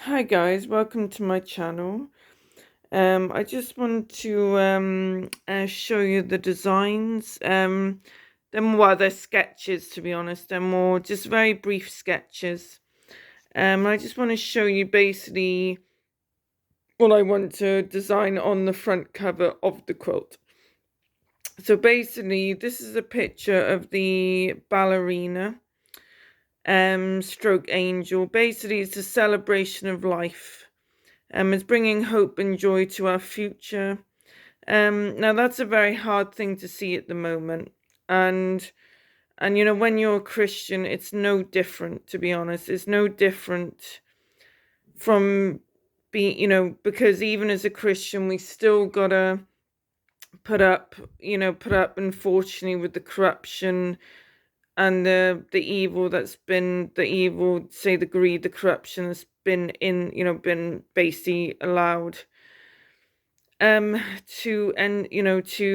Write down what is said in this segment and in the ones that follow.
Hi guys, welcome to my channel. I just want to show you the designs. They're sketches, to be honest. They're more just very brief sketches. I just want to show you basically what I want to design on the front cover of the quilt. So basically, this is a picture of the ballerina, stroke angel. Basically, it's a celebration of life. It's bringing hope and joy to our future. Now that's a very hard thing to see at the moment, and when you're a Christian, it's no different. To be honest, it's no different from being, because even as a Christian, we still gotta put up, unfortunately, with the corruption and the evil that's been the evil, say the greed, the corruption that's been been basically allowed to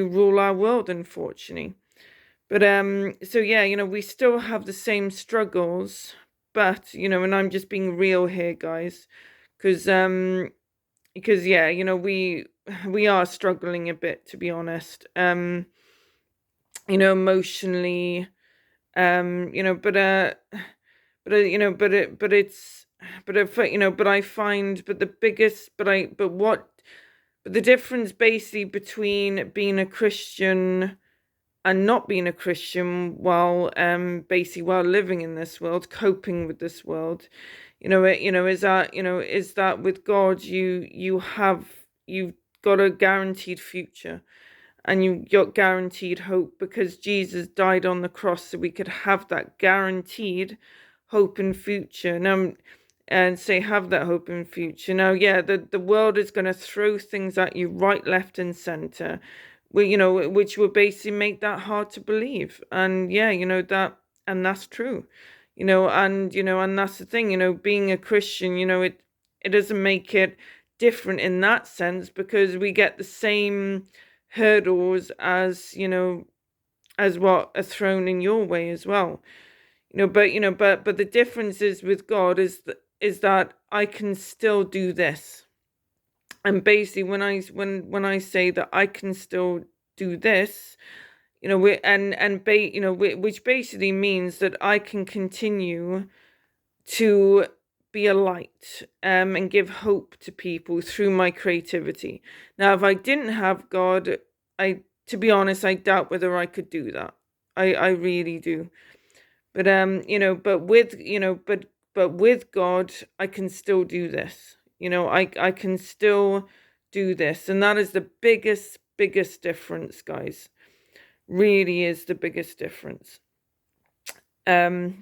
rule our world, unfortunately. But so yeah, we still have the same struggles, but and I'm just being real here, guys, because yeah, we are struggling a bit, to be honest. Emotionally, but it's but I find, but the biggest but what but the difference basically between being a Christian and not being a Christian, while basically while living in this world, coping with this world, is that with God you've got a guaranteed future, and you got guaranteed hope, because Jesus died on the cross so we could have that guaranteed hope and future. Now, and say have that hope and future. Now, yeah, the world is going to throw things at you right, left, and center, which will basically make that hard to believe. And yeah, and that's true. And that's the thing. Being a Christian, it doesn't make it different in that sense, because we get the same hurdles as what are thrown in your way as well. But the difference is with God is that I can still do this. And basically, when I say that I can still do this, which basically means that I can continue to be a light, and give hope to people through my creativity. Now, if I didn't have God, to be honest, I doubt whether I could do that. I really do. But but with God, I can still do this. I can still do this, and that is the biggest difference, guys. Really is the biggest difference.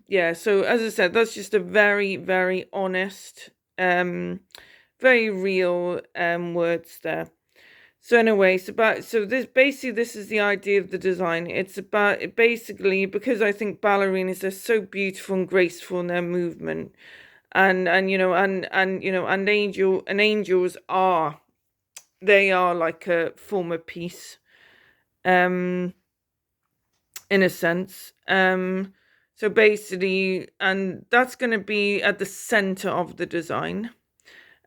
Yeah, so as I said, that's just a very, very honest, very real words there. So anyway, this is the idea of the design. It's about it basically, because I think ballerinas are so beautiful and graceful in their movement, and angels are, they are like a form of peace, um, in a sense. So basically, and that's going to be at the center of the design.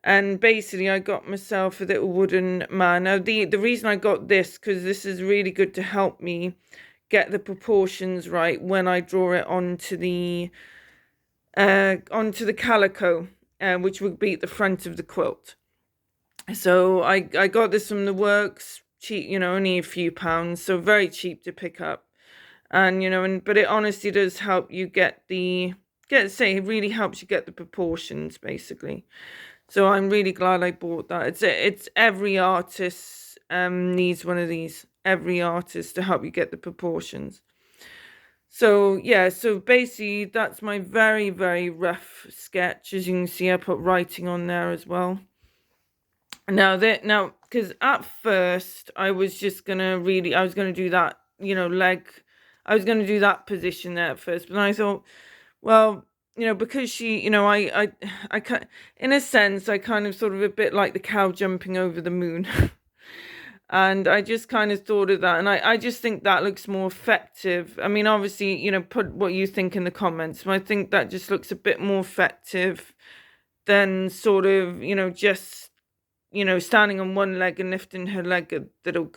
And basically, I got myself a little wooden man. Now, the reason I got this, because this is really good to help me get the proportions right when I draw it onto the calico, which would be at the front of the quilt. So I got this from the works, cheap, only a few pounds, so very cheap to pick up. And but it honestly does help you it really helps you get the proportions, basically. So I'm really glad I bought that. It's every artist needs one of these. Every artist, to help you get the proportions. So yeah, so basically that's my very, very rough sketch. As you can see, I put writing on there as well. Now, because at first I was gonna do that, leg. I was gonna do that position there at first, but then I thought, well, because she, in a sense, I kind of sort of a bit like the cow jumping over the moon. And I just kind of thought of that, and I just think that looks more effective. I mean, obviously, put what you think in the comments, but I think that just looks a bit more effective than sort of, just, standing on one leg and lifting her leg that'll,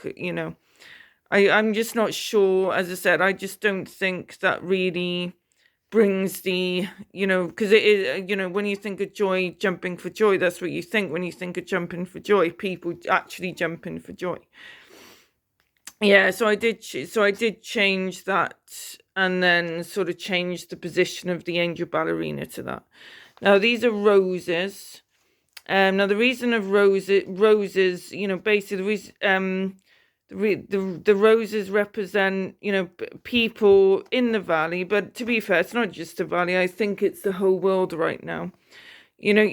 I'm just not sure. As I said, I just don't think that really brings the, because it is, when you think of joy, jumping for joy, that's what you think when you think of jumping for joy, people actually jumping for joy. Yeah, so I did change that, and then sort of change the position of the angel ballerina to that. Now these are roses. Now the reason of roses, basically the reason, the roses represent, people in the valley, but to be fair, it's not just the valley. I think it's the whole world right now. You know,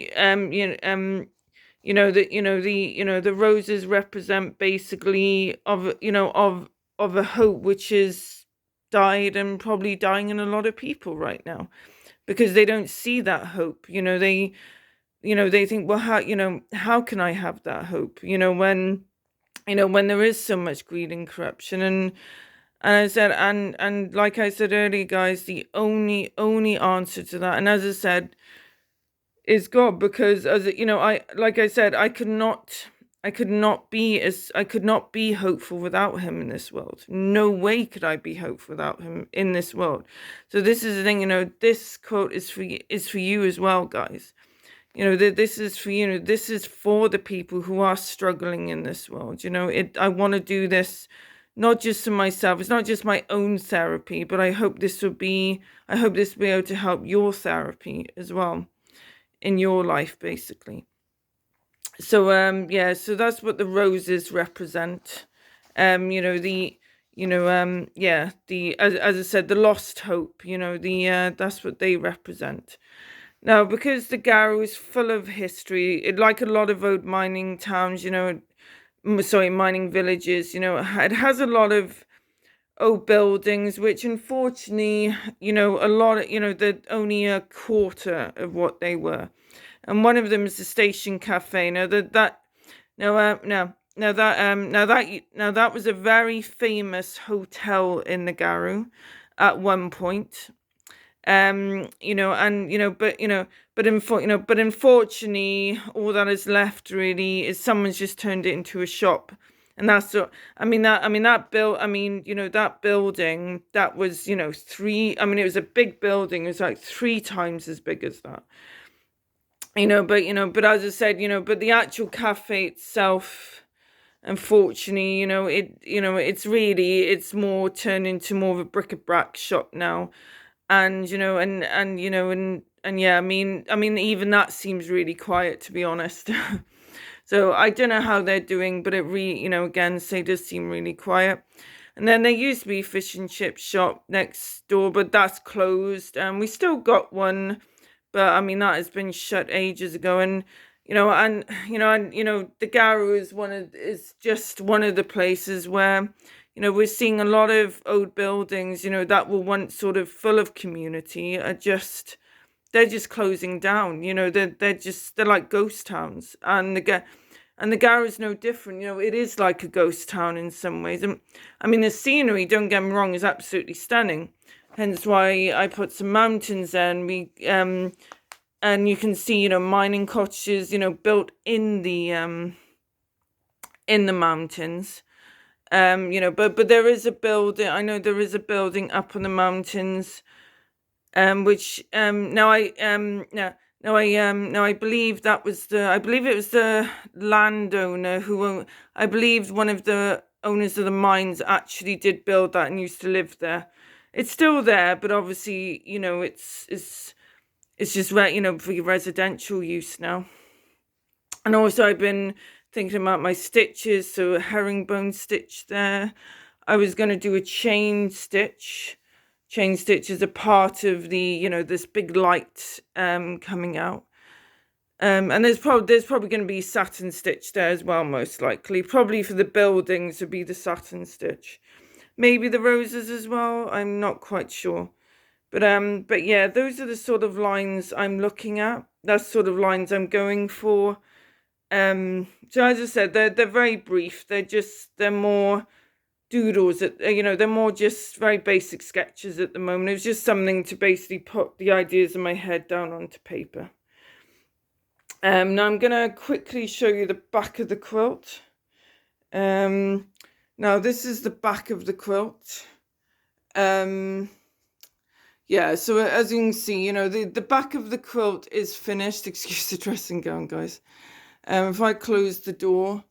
the roses represent basically of a hope which is died and probably dying in a lot of people right now, because they don't see that hope. They think, well, how can I have that hope, when there is so much greed and corruption. And I said, and like I said earlier, guys, the only answer to that, and as I said, is God. Because, as like I said, I could not be hopeful without him in this world. No way could I be hopeful without him in this world. So this is the thing, this quote is for you as well, guys. This is for this is for the people who are struggling in this world. I want to do this not just for myself. It's not just my own therapy, but I hope this will be able to help your therapy as well in your life, basically. So so that's what the roses represent. The as I said, the lost hope, that's what they represent. Now, because the Garrow is full of history, like a lot of old mining towns, mining villages, it has a lot of old buildings, which unfortunately, a lot of, they're only a quarter of what they were. And one of them is the Station Cafe. Now that was a very famous hotel in the Garrow at one point. But unfortunately, all that is left really is someone's just turned it into a shop. And that's what that building, that was, it was a big building. It was like 3 times as big as that. But as I said, but the actual cafe itself, unfortunately, it's more turned into more of a bric-a-brac shop now. And yeah, even that seems really quiet, to be honest. So I don't know how they're doing, but it again, say, does seem really quiet. And then there used to be a fish and chip shop next door, but that's closed. And we still got one, but that has been shut ages ago. And the Garrow is just one of the places where, we're seeing a lot of old buildings, that were once sort of full of community, they're just closing down. They're like ghost towns, and the Garrow is no different. It is like a ghost town in some ways. And the scenery, don't get me wrong, is absolutely stunning. Hence why I put some mountains there, and you can see, mining cottages, built in the mountains. But there is a building. I know there is a building up on the mountains, which now I believe it was the landowner who, I believe one of the owners of the mines actually did build that and used to live there. It's still there, but obviously, it's just for residential use now. And also I've been thinking about my stitches, so a herringbone stitch there. I was going to do a chain stitch. Chain stitch is a part of the, this big light coming out. And there's probably going to be satin stitch there as well, most likely. Probably for the buildings would be the satin stitch. Maybe the roses as well. I'm not quite sure. But yeah, those are the sort of lines I'm looking at. That's sort of lines I'm going for. So as I said, they're very brief. They're more doodles. They're more just very basic sketches at the moment. It was just something to basically put the ideas in my head down onto paper. Now I'm going to quickly show you the back of the quilt. Now this is the back of the quilt. Yeah, so as you can see, you know, the back of the quilt is finished. Excuse the dressing gown, guys. If I close the door,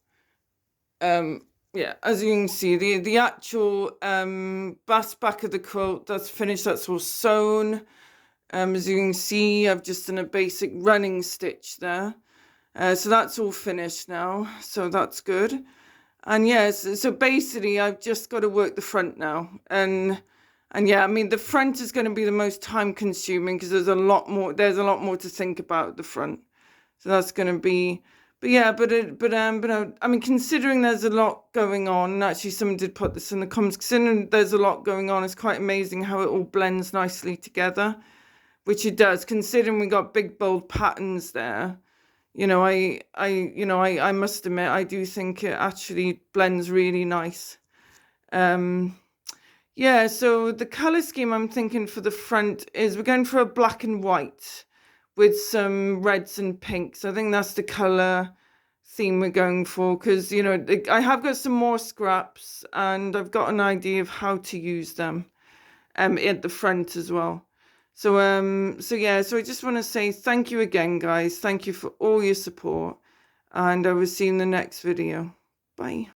yeah, as you can see, the actual back of the quilt, that's finished, that's all sewn. As you can see, I've just done a basic running stitch there. So that's all finished now, so that's good. And yes, so basically I've just got to work the front now. And yeah, I mean the front is going to be the most time consuming because there's a lot more to think about at the front. So that's going to be, but yeah, I mean, considering there's a lot going on, and actually someone did put this in the comments, considering there's a lot going on, it's quite amazing how it all blends nicely together, which it does, considering we got big, bold patterns there. You know, I must admit, I do think it actually blends really nice. Yeah, so the color scheme I'm thinking for the front is we're going for a black and white with some reds and pinks. I think that's the color theme we're going for because, you know, I have got some more scraps and I've got an idea of how to use them at the front as well. So yeah, so I just want to say thank you again, guys. Thank you for all your support and I will see you in the next video. Bye.